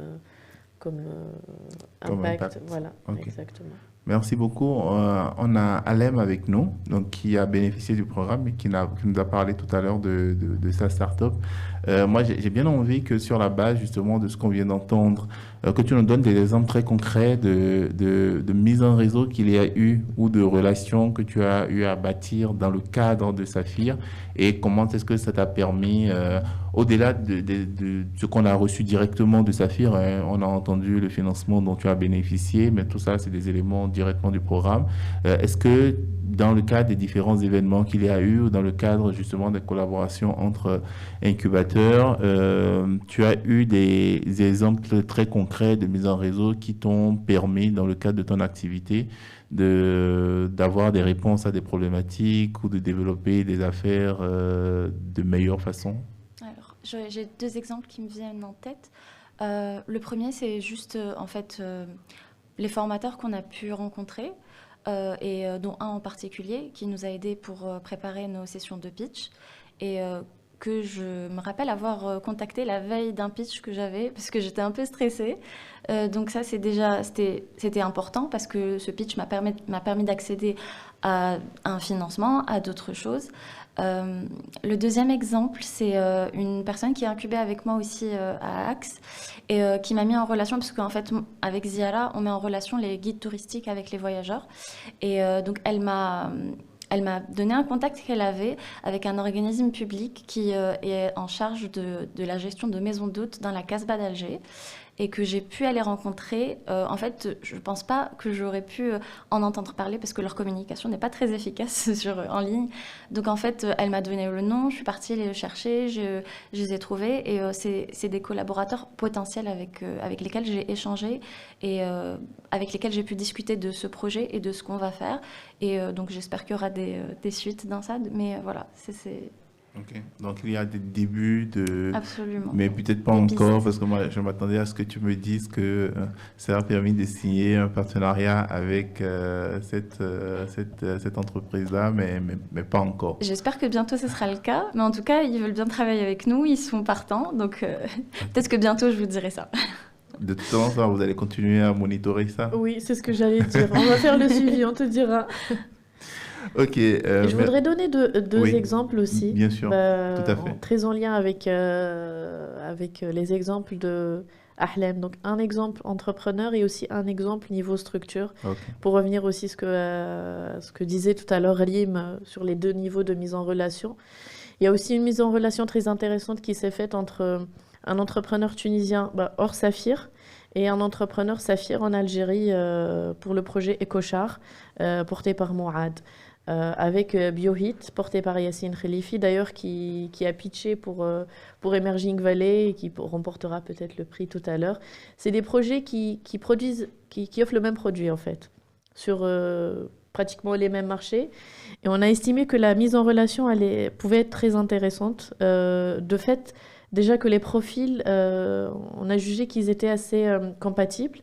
impact. Voilà, okay. Exactement. Merci beaucoup. On a Alem avec nous, donc, qui a bénéficié du programme et qui nous a parlé tout à l'heure de sa start-up. Moi, j'ai bien envie que sur la base justement de ce qu'on vient d'entendre, que tu nous donnes des exemples très concrets de mise en réseau qu'il y a eu ou de relations que tu as eu à bâtir dans le cadre de Saphir et comment est-ce que ça t'a permis, au-delà de ce qu'on a reçu directement de Saphir, hein, on a entendu le financement dont tu as bénéficié, mais tout ça, c'est des éléments directement du programme. Est-ce que dans le cadre des différents événements qu'il y a eu ou dans le cadre justement des collaborations entre incubateurs, tu as eu des exemples très concrets de mise en réseau qui t'ont permis, dans le cadre de ton activité, d'avoir des réponses à des problématiques ou de développer des affaires de meilleure façon? Alors, j'ai deux exemples qui me viennent en tête. Le premier, c'est juste, en fait, les formateurs qu'on a pu rencontrer, et dont un en particulier, qui nous a aidés pour préparer nos sessions de pitch. Et que je me rappelle avoir contacté la veille d'un pitch que j'avais, parce que j'étais un peu stressée. Donc ça, c'était important, parce que ce pitch m'a permis d'accéder à un financement, à d'autres choses. Le deuxième exemple, c'est une personne qui est incubée avec moi aussi à Axe et qui m'a mis en relation, parce qu'en fait, avec Ziara, on met en relation les guides touristiques avec les voyageurs. Et donc, elle m'a donné un contact qu'elle avait avec un organisme public qui est en charge de la gestion de maisons d'hôtes dans la Casbah d'Alger, et que j'ai pu aller rencontrer. En fait, je ne pense pas que j'aurais pu en entendre parler, parce que leur communication n'est pas très efficace en ligne. Donc en fait, elle m'a donné le nom, je suis partie les chercher, je les ai trouvés, et c'est des collaborateurs potentiels avec lesquels j'ai échangé, et avec lesquels j'ai pu discuter de ce projet et de ce qu'on va faire. Et donc j'espère qu'il y aura des suites dans ça, mais voilà, c'est... Ok, donc il y a des débuts Absolument. mais peut-être pas Des encore, pistes. parce que moi je m'attendais à ce que tu me dises que ça a permis de signer un partenariat avec cette entreprise-là, mais pas encore. J'espère que bientôt ce sera le cas, mais en tout cas, ils veulent bien travailler avec nous, ils sont partants, donc peut-être que bientôt je vous dirai ça. De toute façon, vous allez continuer à monitorer ça? Oui, c'est ce que j'allais dire. On va faire le suivi, on te dira. Ok. Et je voudrais donner deux Oui, exemples aussi. bien sûr, tout à fait. Très en lien avec les exemples de Ahlem. Donc, un exemple entrepreneur et aussi un exemple niveau structure. Ok. Pour revenir aussi ce que disait tout à l'heure Rim sur les deux niveaux de mise en relation. Il y a aussi une mise en relation très intéressante qui s'est faite entre un entrepreneur tunisien hors Saphir et un entrepreneur Saphir en Algérie pour le projet EcoChar porté par Mouad. Avec BioHit, porté par Yassine Khalifi, d'ailleurs, qui a pitché pour Emerging Valley et qui remportera peut-être le prix tout à l'heure. C'est des projets qui offrent le même produit, en fait, sur pratiquement les mêmes marchés. Et on a estimé que la mise en relation pouvait être très intéressante. De fait, déjà que les profils, on a jugé qu'ils étaient assez compatibles.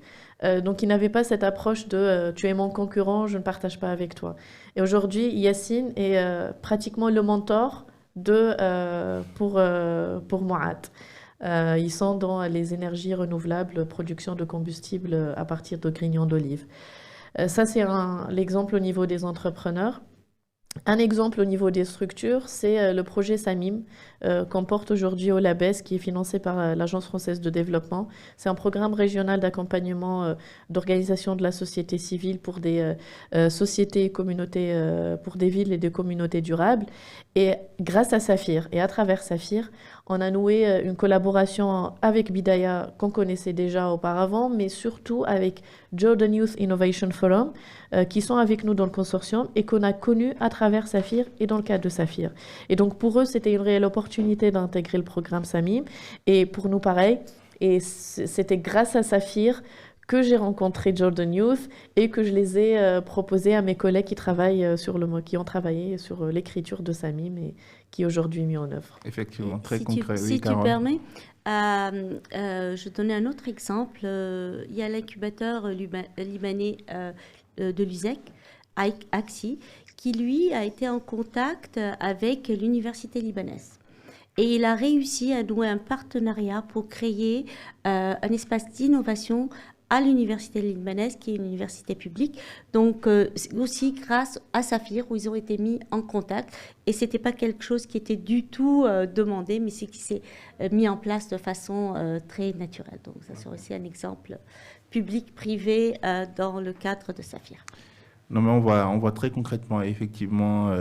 Donc, ils n'avaient pas cette approche de tu es mon concurrent, je ne partage pas avec toi. Et aujourd'hui, Yassine est pratiquement le mentor pour Mouad. Ils sont dans les énergies renouvelables, production de combustible à partir de grignons d'olive. Ça, c'est l'exemple au niveau des entrepreneurs. Un exemple au niveau des structures, c'est le projet SAMIM qu'on porte aujourd'hui au LABES, qui est financé par l'Agence française de développement. C'est un programme régional d'accompagnement d'organisation de la société civile pour des sociétés et communautés, pour des villes et des communautés durables. Et grâce à Saphir et à travers Saphir, on a noué une collaboration avec Bidaya qu'on connaissait déjà auparavant, mais surtout avec Jordan Youth Innovation Forum, qui sont avec nous dans le consortium et qu'on a connu à travers Saphir et dans le cadre de Saphir. Et donc pour eux, c'était une réelle opportunité d'intégrer le programme SAMIM. Et pour nous, pareil. Et c'était grâce à Saphir que j'ai rencontré Jordan Youth et que je les ai proposés à mes collègues qui ont travaillé sur l'écriture de SAMIM et qui est aujourd'hui mis en œuvre. Effectivement, très Si concret. tu, Oui, si tu Carole. permets, je donnais un autre exemple. Il y a l'incubateur libanais de l'USEC, AXI, qui lui a été en contact avec l'université libanaise. Et il a réussi à nouer un partenariat pour créer un espace d'innovation à l'université libanaise, qui est une université publique. Donc, c'est aussi grâce à Saphir, où ils ont été mis en contact. Et ce n'était pas quelque chose qui était du tout demandé, mais c'est qui s'est mis en place de façon très naturelle. Donc, ça serait aussi un exemple public-privé dans le cadre de Saphir. Non, mais on voit très concrètement, effectivement,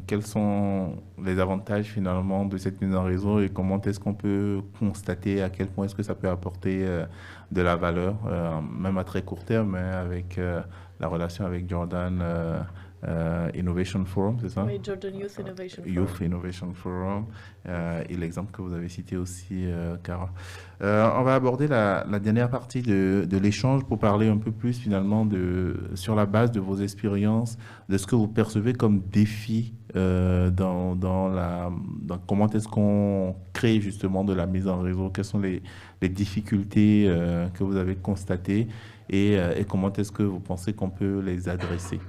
quels sont les avantages finalement de cette mise en réseau et comment est-ce qu'on peut constater à quel point est-ce que ça peut apporter de la valeur, même à très court terme, hein, avec la relation avec Jordan Innovation Forum, c'est ça? Oui, Jordan Youth Innovation Forum. Youth Innovation Forum, et l'exemple que vous avez cité aussi, Cara. On va aborder la dernière partie de l'échange pour parler un peu plus finalement sur la base de vos expériences, de ce que vous percevez comme défi dans comment est-ce qu'on crée justement de la mise en réseau, quelles sont les difficultés que vous avez constatées et comment est-ce que vous pensez qu'on peut les adresser?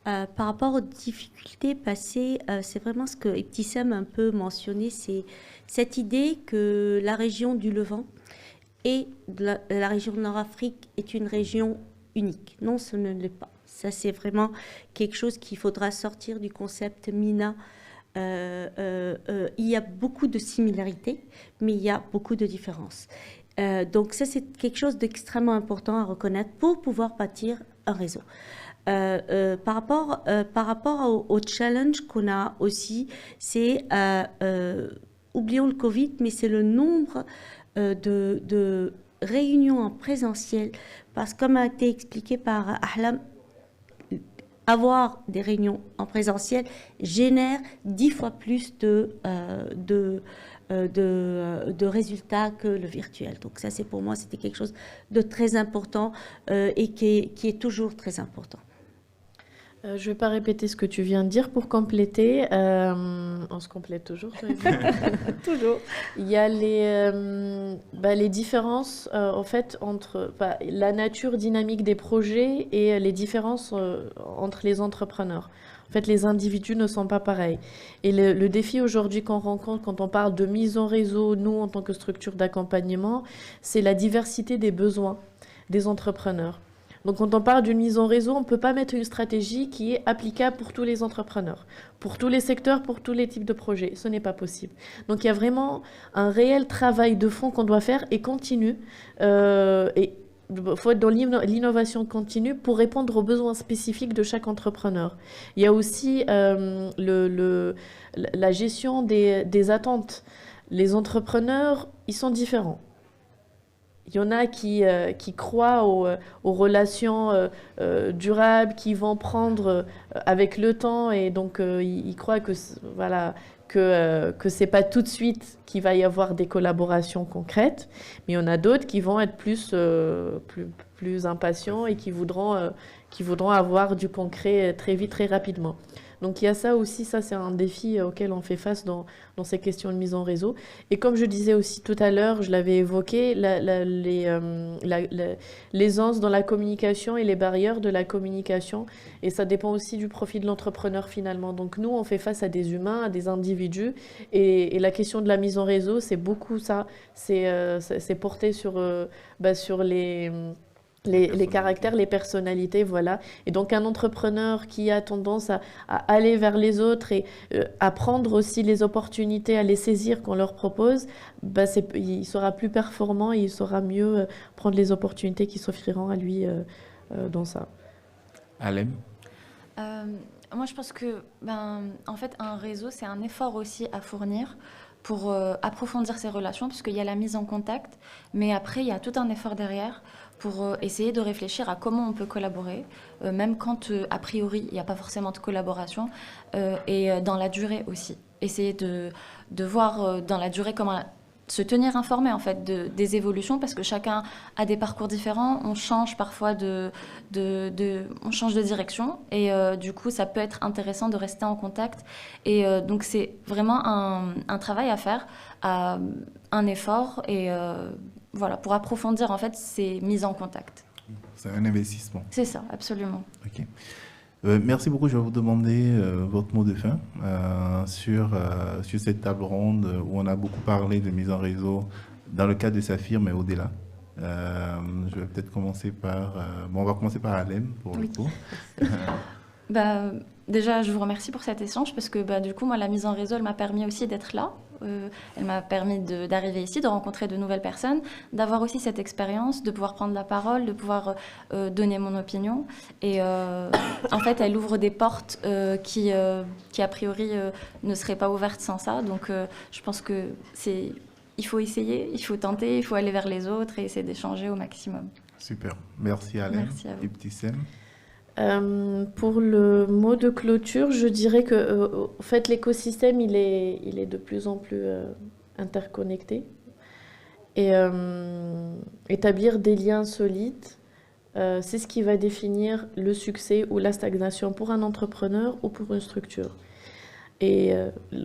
Par rapport aux difficultés passées, c'est vraiment ce que Ibtissam a un peu mentionné, c'est cette idée que la région du Levant et la région de Nord-Afrique est une région unique. Non, ce ne l'est pas. Ça, c'est vraiment quelque chose qu'il faudra sortir du concept MINA. Il y a beaucoup de similarités, mais il y a beaucoup de différences. Donc ça, c'est quelque chose d'extrêmement important à reconnaître pour pouvoir bâtir un réseau. Par rapport au challenge qu'on a aussi, c'est, oublions le Covid, mais c'est le nombre de réunions en présentiel, parce que comme a été expliqué par Ahlam, avoir des réunions en présentiel génère 10 fois plus de résultats que le virtuel. Donc ça, c'est pour moi, c'était quelque chose de très important et qui est toujours très important. Je ne vais pas répéter ce que tu viens de dire pour compléter. On se complète toujours. Toujours. Il y a les différences en fait entre la nature dynamique des projets et les différences entre les entrepreneurs. En fait, les individus ne sont pas pareils. Et le défi aujourd'hui qu'on rencontre quand on parle de mise en réseau, nous en tant que structure d'accompagnement, c'est la diversité des besoins des entrepreneurs. Donc, quand on parle d'une mise en réseau, on ne peut pas mettre une stratégie qui est applicable pour tous les entrepreneurs, pour tous les secteurs, pour tous les types de projets. Ce n'est pas possible. Donc, il y a vraiment un réel travail de fond qu'on doit faire et continu. Et il faut être dans l'innovation continue pour répondre aux besoins spécifiques de chaque entrepreneur. Il y a aussi la gestion des attentes. Les entrepreneurs, ils sont différents. Il y en a qui croient aux relations durables, qui vont prendre avec le temps, et donc ils croient que c'est pas tout de suite qu'il va y avoir des collaborations concrètes. Mais il y en a d'autres qui vont être plus impatients et qui voudront avoir du concret très vite, très rapidement. Donc il y a ça aussi, ça c'est un défi auquel on fait face dans ces questions de mise en réseau. Et comme je disais aussi tout à l'heure, je l'avais évoqué, l'aisance dans la communication et les barrières de la communication. Et ça dépend aussi du profil de l'entrepreneur finalement. Donc nous, on fait face à des humains, à des individus. Et la question de la mise en réseau, c'est beaucoup ça. C'est porté sur les caractères, les personnalités, voilà. Et donc un entrepreneur qui a tendance à aller vers les autres et à prendre aussi les opportunités, à les saisir qu'on leur propose, il sera plus performant et il saura mieux prendre les opportunités qui s'offriront à lui dans ça. Alem? Moi, je pense que, en fait, un réseau, c'est un effort aussi à fournir pour approfondir ses relations, puisqu'il y a la mise en contact, mais après, il y a tout un effort derrière pour essayer de réfléchir à comment on peut collaborer, même quand, a priori, il n'y a pas forcément de collaboration, et dans la durée aussi. Essayer de voir dans la durée comment se tenir informé en fait des évolutions, parce que chacun a des parcours différents, on change parfois on change de direction, et du coup ça peut être intéressant de rester en contact, et donc c'est vraiment un travail à faire, un effort, et voilà, pour approfondir en fait ces mises en contact. C'est un investissement. C'est ça, absolument. Ok. Merci beaucoup. Je vais vous demander votre mot de fin sur cette table ronde où on a beaucoup parlé de mise en réseau dans le cadre de Saphir, mais au-delà. Je vais peut-être commencer par... on va commencer par Alem, pour le coup. Déjà, je vous remercie pour cet échange parce que du coup, moi, la mise en réseau, elle m'a permis aussi d'être là. Elle m'a permis d'arriver ici, de rencontrer de nouvelles personnes, d'avoir aussi cette expérience, de pouvoir prendre la parole, de pouvoir donner mon opinion. Et en fait, elle ouvre des portes qui a priori, ne seraient pas ouvertes sans ça. Donc, je pense que il faut essayer, il faut tenter, il faut aller vers les autres et essayer d'échanger au maximum. Super. Merci Alain. Merci à vous. Ibtissem. Pour le mot de clôture, je dirais que en fait, l'écosystème, il est de plus en plus interconnecté. Et établir des liens solides, c'est ce qui va définir le succès ou la stagnation pour un entrepreneur ou pour une structure. Et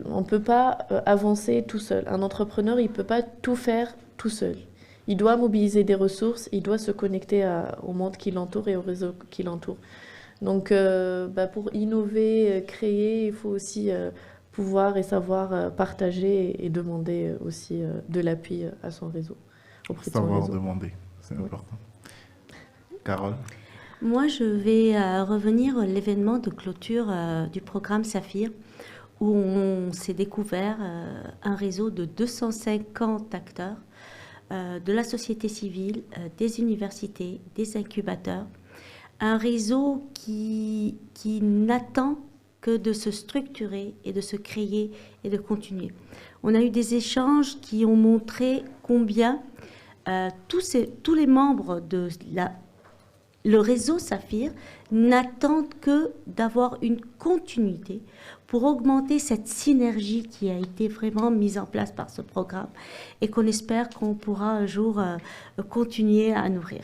on ne peut pas avancer tout seul. Un entrepreneur, il ne peut pas tout faire tout seul. Il doit mobiliser des ressources, il doit se connecter au monde qui l'entoure et au réseau qui l'entoure. Donc, pour innover, créer, il faut aussi pouvoir et savoir partager et demander aussi de l'appui à son réseau, auprès de son Savoir réseau. demander, c'est important. Carole. Moi, je vais revenir à l'événement de clôture du programme Saphir, où on s'est découvert un réseau de 250 acteurs de la société civile, des universités, des incubateurs. Un réseau qui n'attend que de se structurer et de se créer et de continuer. On a eu des échanges qui ont montré combien tous les membres de le réseau Saphir n'attendent que d'avoir une continuité pour augmenter cette synergie qui a été vraiment mise en place par ce programme et qu'on espère qu'on pourra un jour continuer à nourrir.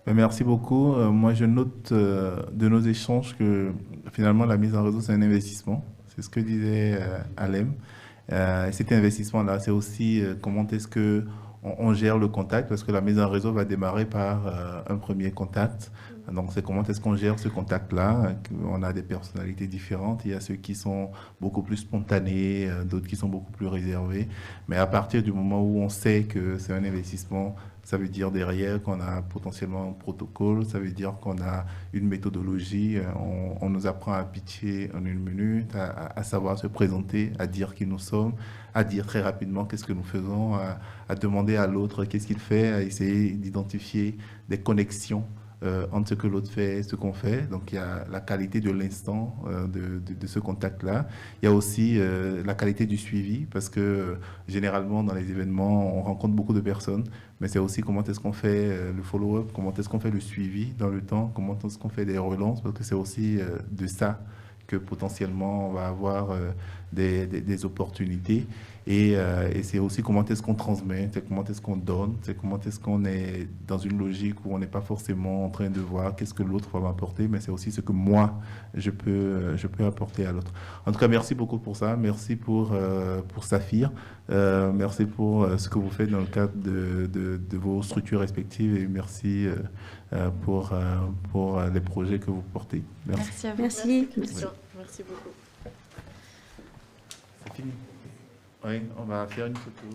Merci beaucoup. Moi, je note de nos échanges que finalement, la mise en réseau, c'est un investissement. C'est ce que disait Alem. Et cet investissement-là, c'est aussi comment est-ce que on gère le contact, parce que la mise en réseau va démarrer par un premier contact. Donc, c'est comment est-ce qu'on gère ce contact-là. On a des personnalités différentes. Il y a ceux qui sont beaucoup plus spontanés, d'autres qui sont beaucoup plus réservés. Mais à partir du moment où on sait que c'est un investissement, ça veut dire derrière qu'on a potentiellement un protocole, ça veut dire qu'on a une méthodologie. On nous apprend à pitcher en 1 minute, à savoir se présenter, à dire qui nous sommes, à dire très rapidement qu'est-ce que nous faisons, à demander à l'autre qu'est-ce qu'il fait, à essayer d'identifier des connexions entre ce que l'autre fait et ce qu'on fait. Donc, il y a la qualité de l'instant de ce contact-là. Il y a aussi la qualité du suivi, parce que généralement, dans les événements, on rencontre beaucoup de personnes, mais c'est aussi comment est-ce qu'on fait le follow-up, comment est-ce qu'on fait le suivi dans le temps, comment est-ce qu'on fait des relances, parce que c'est aussi de ça que potentiellement on va avoir des opportunités. Et c'est aussi comment est-ce qu'on transmet, c'est comment est-ce qu'on donne, c'est comment est-ce qu'on est dans une logique où on n'est pas forcément en train de voir qu'est-ce que l'autre va m'apporter, mais c'est aussi ce que moi, je peux apporter à l'autre. En tout cas, merci beaucoup pour ça. Merci pour Saphir. Merci pour ce que vous faites dans le cadre de vos structures respectives, et merci pour les projets que vous portez. Merci. Merci à vous. Merci. Merci beaucoup. C'est fini. Oui, on va faire une photo.